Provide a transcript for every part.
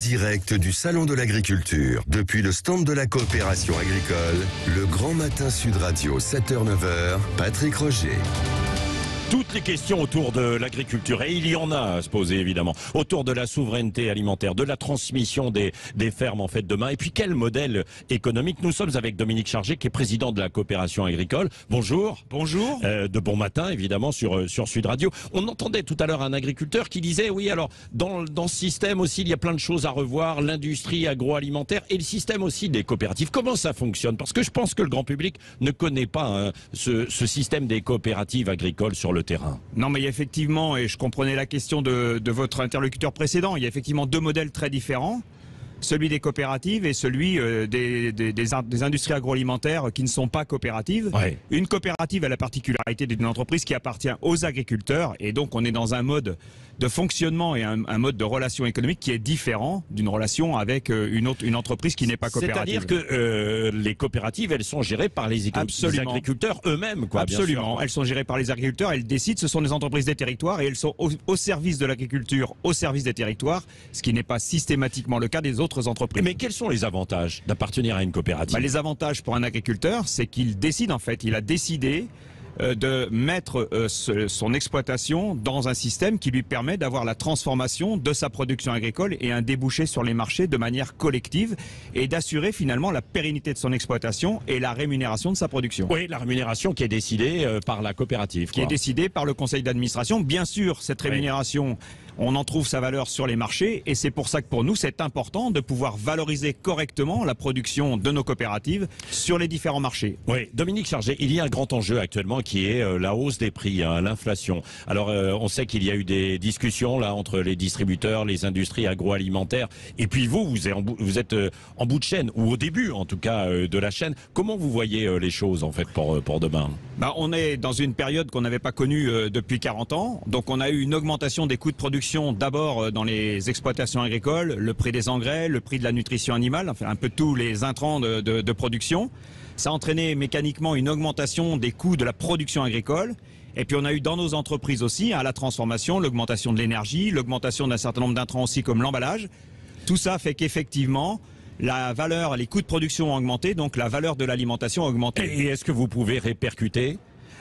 direct du Salon de l'Agriculture. Depuis le stand de la coopération agricole, le Grand Matin Sud Radio, 7h-9h, Patrick Roger. Toutes les questions autour de l'agriculture, et il y en a à se poser évidemment, autour de la souveraineté alimentaire, de la transmission des fermes en fait demain, et puis quel modèle économique. Nous sommes avec Dominique Chargé qui est président de la coopération agricole. Bonjour. Bonjour. De bon matin évidemment sur Sud Radio. On entendait tout à l'heure un agriculteur qui disait oui alors dans ce système aussi il y a plein de choses à revoir, l'industrie agroalimentaire et le système aussi des coopératives. Comment ça fonctionne? Parce que je pense que le grand public ne connaît pas ce système des coopératives agricoles sur le terrain. Non, mais il y a effectivement, et je comprenais la question de votre interlocuteur précédent, il y a effectivement deux modèles très différents. Celui des coopératives et celui des industries agroalimentaires qui ne sont pas coopératives. Ouais. Une coopérative a la particularité d'une entreprise qui appartient aux agriculteurs et donc on est dans un mode de fonctionnement et un mode de relation économique qui est différent d'une relation avec une entreprise qui n'est pas coopérative. C'est-à-dire que les coopératives, elles sont gérées par les agriculteurs eux-mêmes, quoi. Absolument. Bien sûr. Elles sont gérées par les agriculteurs, elles décident, ce sont des entreprises des territoires et elles sont au service de l'agriculture, au service des territoires, ce qui n'est pas systématiquement le cas des autres entreprises. Mais quels sont les avantages d'appartenir à une coopérative? Les avantages pour un agriculteur, c'est qu'il décide en fait, il a décidé de mettre son exploitation dans un système qui lui permet d'avoir la transformation de sa production agricole et un débouché sur les marchés de manière collective et d'assurer finalement la pérennité de son exploitation et la rémunération de sa production. Oui, la rémunération qui est décidée par la coopérative. Qui est décidée par le conseil d'administration. Bien sûr, cette rémunération, on en trouve sa valeur sur les marchés et c'est pour ça que pour nous, c'est important de pouvoir valoriser correctement la production de nos coopératives sur les différents marchés. Oui, Dominique Chargé, il y a un grand enjeu actuellement qui est la hausse des prix, l'inflation. Alors, on sait qu'il y a eu des discussions là entre les distributeurs, les industries agroalimentaires, et puis vous êtes en bout de chaîne, ou au début en tout cas de la chaîne. Comment vous voyez les choses en fait pour demain? On est dans une période qu'on n'avait pas connue depuis 40 ans. Donc on a eu une augmentation des coûts de production d'abord dans les exploitations agricoles, le prix des engrais, le prix de la nutrition animale, enfin un peu tous les intrants de production. Ça a entraîné mécaniquement une augmentation des coûts de la production agricole. Et puis on a eu dans nos entreprises aussi la transformation, l'augmentation de l'énergie, l'augmentation d'un certain nombre d'intrants aussi comme l'emballage. Tout ça fait qu'effectivement, la valeur, les coûts de production ont augmenté, donc la valeur de l'alimentation a augmenté. Et est-ce que vous pouvez répercuter?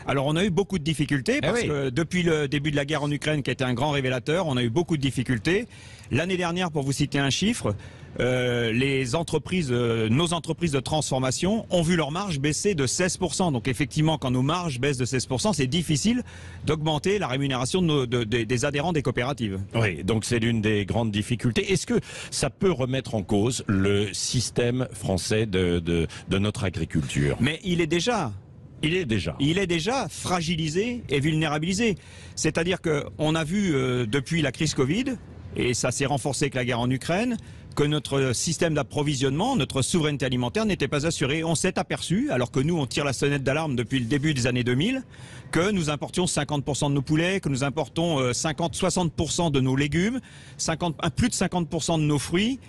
Alors on a eu beaucoup de difficultés parce que depuis le début de la guerre en Ukraine qui a été un grand révélateur, on a eu beaucoup de difficultés. L'année dernière, pour vous citer un chiffre, nos entreprises de transformation ont vu leur marge baisser de 16%. Donc effectivement, quand nos marges baissent de 16%, c'est difficile d'augmenter la rémunération des adhérents des coopératives. Oui, donc c'est l'une des grandes difficultés. Est-ce que ça peut remettre en cause le système français de notre agriculture? Mais il est déjà fragilisé et vulnérabilisé. C'est-à-dire qu'on a vu depuis la crise Covid, et ça s'est renforcé avec la guerre en Ukraine, que notre système d'approvisionnement, notre souveraineté alimentaire n'était pas assurée. On s'est aperçu, alors que nous on tire la sonnette d'alarme depuis le début des années 2000, que nous importions 50% de nos poulets, que nous importons 60% de nos légumes, plus de 50% de nos fruits,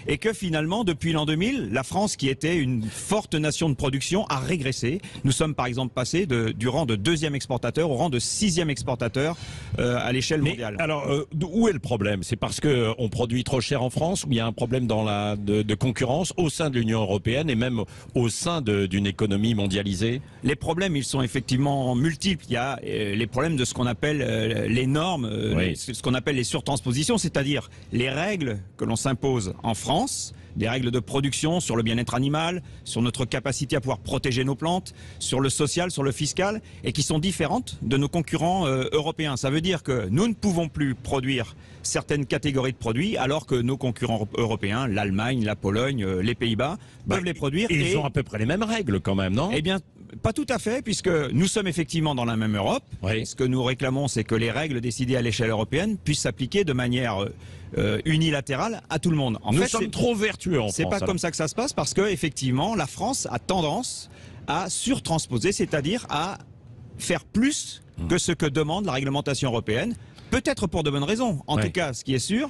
et que finalement, depuis l'an 2000, la France, qui était une forte nation de production, a régressé. Nous sommes par exemple passés du rang de 2e exportateur au rang de 6e exportateur à l'échelle mondiale. Alors, où est le problème? C'est parce qu'on produit trop cher en France, ou il y a un problème de concurrence au sein de l'Union européenne et même au sein d'une économie mondialisée? Les problèmes, ils sont effectivement multiples. Il y a les problèmes de ce qu'on appelle les normes, ce qu'on appelle les surtranspositions, c'est-à-dire les règles que l'on s'impose en France, des règles de production sur le bien-être animal, sur notre capacité à pouvoir protéger nos plantes, sur le social, sur le fiscal, et qui sont différentes de nos concurrents européens. Ça veut dire que nous ne pouvons plus produire certaines catégories de produits, alors que nos concurrents européens, l'Allemagne, la Pologne, les Pays-Bas, peuvent les produire. Et ils ont à peu près les mêmes règles quand même, non? Eh bien, pas tout à fait, puisque nous sommes effectivement dans la même Europe. Oui. Ce que nous réclamons, c'est que les règles décidées à l'échelle européenne puissent s'appliquer de manière unilatérale à tout le monde. Nous sommes trop vertueux en France. C'est pas comme ça que ça se passe, parce que effectivement, la France a tendance à surtransposer, c'est-à-dire à faire plus que ce que demande la réglementation européenne, peut-être pour de bonnes raisons. En tout cas, ce qui est sûr,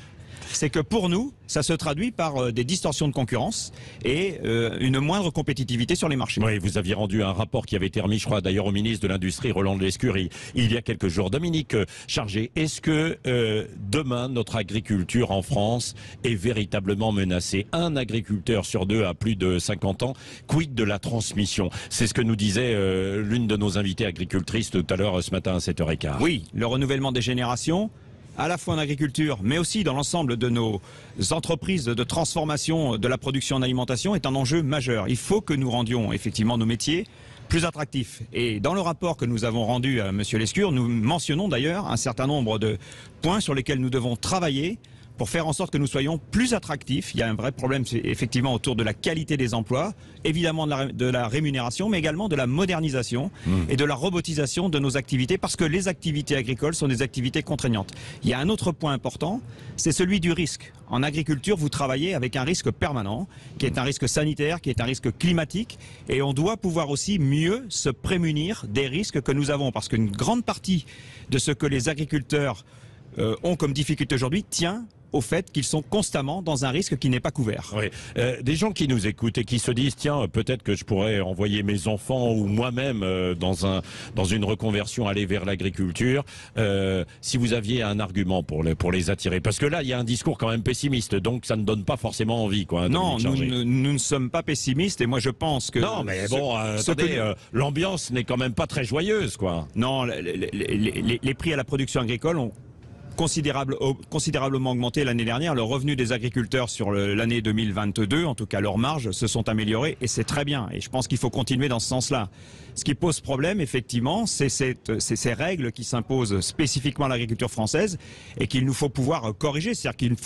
c'est que pour nous, ça se traduit par des distorsions de concurrence et une moindre compétitivité sur les marchés. Oui, vous aviez rendu un rapport qui avait été remis, je crois, d'ailleurs au ministre de l'Industrie, Roland Lescure, il y a quelques jours. Dominique Chargé, est-ce que demain, notre agriculture en France est véritablement menacée? Un agriculteur sur deux a plus de 50 ans. Quid de la transmission? C'est ce que nous disait l'une de nos invitées agricultrices tout à l'heure ce matin à 7h15. Oui, le renouvellement des générations, à la fois en agriculture, mais aussi dans l'ensemble de nos entreprises de transformation de la production en alimentation est un enjeu majeur. Il faut que nous rendions effectivement nos métiers plus attractifs. Et dans le rapport que nous avons rendu à M. Lescure, nous mentionnons d'ailleurs un certain nombre de points sur lesquels nous devons travailler pour faire en sorte que nous soyons plus attractifs. Il y a un vrai problème effectivement autour de la qualité des emplois, évidemment de la rémunération, mais également de la modernisation et de la robotisation de nos activités, parce que les activités agricoles sont des activités contraignantes. Il y a un autre point important, c'est celui du risque. En agriculture, vous travaillez avec un risque permanent, qui est un risque sanitaire, qui est un risque climatique, et on doit pouvoir aussi mieux se prémunir des risques que nous avons, parce qu'une grande partie de ce que les agriculteurs ont comme difficulté aujourd'hui tient au fait qu'ils sont constamment dans un risque qui n'est pas couvert. Oui. Des gens qui nous écoutent et qui se disent tiens, peut-être que je pourrais envoyer mes enfants ou moi-même dans une reconversion, aller vers l'agriculture. Si vous aviez un argument pour les attirer, parce que là il y a un discours quand même pessimiste, donc ça ne donne pas forcément envie, quoi. Non, nous ne sommes pas pessimistes, et moi je pense que non, mais bon, l'ambiance n'est quand même pas très joyeuse, quoi. Non, les prix à la production agricole ont considérablement augmenté l'année dernière. Le revenu des agriculteurs sur l'année 2022, en tout cas leurs marges, se sont améliorées, et c'est très bien. Et je pense qu'il faut continuer dans ce sens-là. Ce qui pose problème, effectivement, c'est ces règles qui s'imposent spécifiquement à l'agriculture française et qu'il nous faut pouvoir corriger. C'est-à-dire qu'il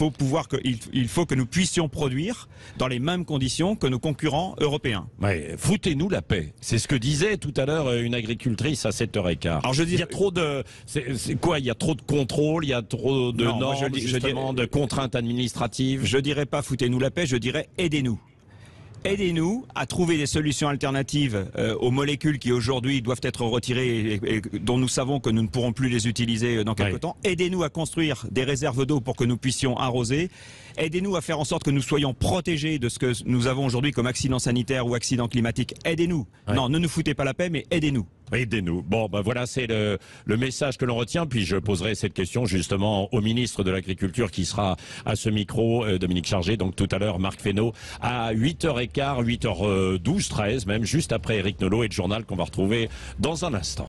faut que nous puissions produire dans les mêmes conditions que nos concurrents européens. Ouais, foutez-nous la paix. C'est ce que disait tout à l'heure une agricultrice à 7h15. Alors il y a trop de, c'est quoi? Il y a trop de contrôle, il y a trop de normes, justement, de contraintes administratives. Je dirais pas foutez-nous la paix, je dirais aidez-nous. Aidez-nous à trouver des solutions alternatives aux molécules qui aujourd'hui doivent être retirées et dont nous savons que nous ne pourrons plus les utiliser dans quelque temps. Aidez-nous à construire des réserves d'eau pour que nous puissions arroser. Aidez-nous à faire en sorte que nous soyons protégés de ce que nous avons aujourd'hui comme accident sanitaire ou accident climatique. Aidez-nous. Non, ne nous foutez pas la paix, mais aidez-nous. Aidez-nous. Bon, ben voilà, c'est le message que l'on retient. Puis je poserai cette question justement au ministre de l'Agriculture qui sera à ce micro, Dominique Chargé, donc tout à l'heure, Marc Fesneau, à 8h15, 8h12, 13 même, juste après Éric Nolot et le journal qu'on va retrouver dans un instant.